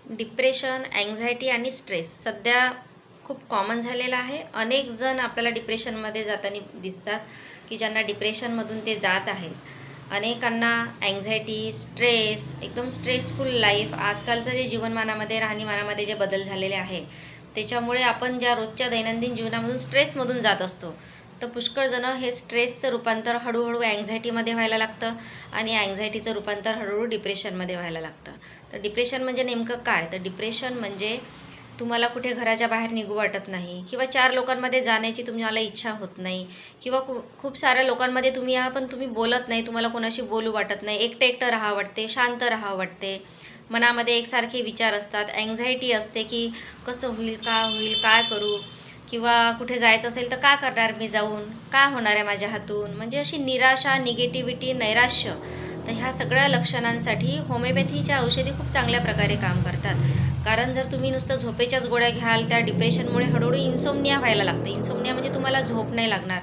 Depression, anxiety आणि stress सध्या खूप कॉमन झालेला आहे. अनेक जण आपल्याला डिप्रेशनमध्ये जाताना दिसतात, की ज्यांना डिप्रेशनमधून ते जात आहेत. अनेकांना अँक्झायटी, स्ट्रेस, एकदम स्ट्रेसफुल लाईफ, आजकालचं जे जीवनमानामध्ये, राहणीमानामध्ये जे बदल झालेले आहे, त्याच्यामुळे आपण ज्या रोजच्या दैनंदिन जीवनामधून स्ट्रेसमधून जात असतो, तर पुष्कळ जणं हे स्ट्रेसचं रूपांतर हळूहळू अँक्झायटीमध्ये व्हायला लागतं आणि अँक्झायटीचं रूपांतर हळूहळू डिप्रेशनमध्ये व्हायला लागतं. तर डिप्रेशन म्हणजे नेमकं काय? तर डिप्रेशन म्हणजे तुम्हाला कुठे घराच्या बाहेर निघू वाटत नाही किंवा 4 लोकांमध्ये जाण्याची तुम्हाला इच्छा होत नाही किंवा खूप साऱ्या लोकांमध्ये तुम्ही आहात पण तुम्ही बोलत नाही, तुम्हाला कोणाशी बोलू वाटत नाही, एकटं एकटं राहावं वाटते, शांत राहावं वाटते, मनामध्ये एकसारखे विचार असतात, अँक्झायटी असते की कसं होईल, काय करू, किंवा कुठे जायचं असेल तर का करणार मी जाऊन, काय होणार आहे माझ्या हातून, म्हणजे अशी निराशा, निगेटिव्हिटी, नैराश्य. तर ह्या सगळ्या लक्षणांसाठी होमिओपॅथीच्या औषधी खूप चांगल्या प्रकारे काम करतात. कारण जर तुम्ही नुसतं झोपेच्याच गोळ्या घ्याल, त्या डिप्रेशनमुळे हळूहळू इन्सोमनिया व्हायला लागते. इन्सोमनिया म्हणजे तुम्हाला झोप नाही लागणार,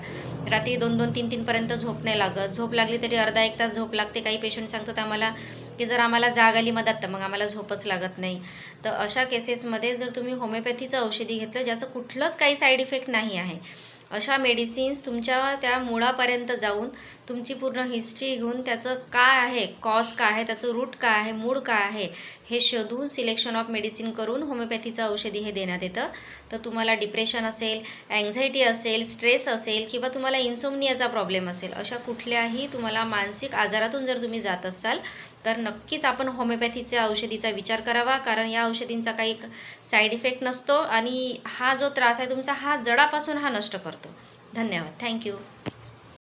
रात्री 2-2, 3-3 पर्यंत झोप नाही लागत, झोप लागली तरी अर्धा 1 तास झोप लागते. काही पेशंट सांगतात आम्हाला की जर आम्हाला जाग आली मधात तर मग आम्हाला झोपच लागत नाही. तर अशा केसेसमध्ये जर तुम्ही होमिओपॅथीचं औषधी घेतलं, ज्याचं कुठलंच काही साईड इफेक्ट नाही आहे, अशा मेडिसिन्स तुमच्या त्या मुळापर्यंत जाऊन तुमची पूर्ण हिस्ट्री घेऊन त्याचं काय आहे, कॉज काय आहे, त्याचं रूट काय आहे, मूळ काय आहे, हे शोधून सिलेक्शन ऑफ मेडिसिन करून होमिओपॅथीचं औषधी हे देण्यात येतं. तर तुम्हाला डिप्रेशन असेल, अँक्झायटी असेल, स्ट्रेस असेल किंवा तुम्हाला इन्सोमनियाचा प्रॉब्लेम असेल, अशा कुठल्याही तुम्हाला मानसिक आजारातून जर तुम्ही जात असाल तर नक्कीच आपण होमिओपॅथीच्या औषधीचा विचार करावा. कारण या औषधींचा काही साईड इफेक्ट नसतो आणि हा जो त्रास आहे तुमचा, हा जडापासून हा नष्ट करतो. धन्यवाद. थँक्यू.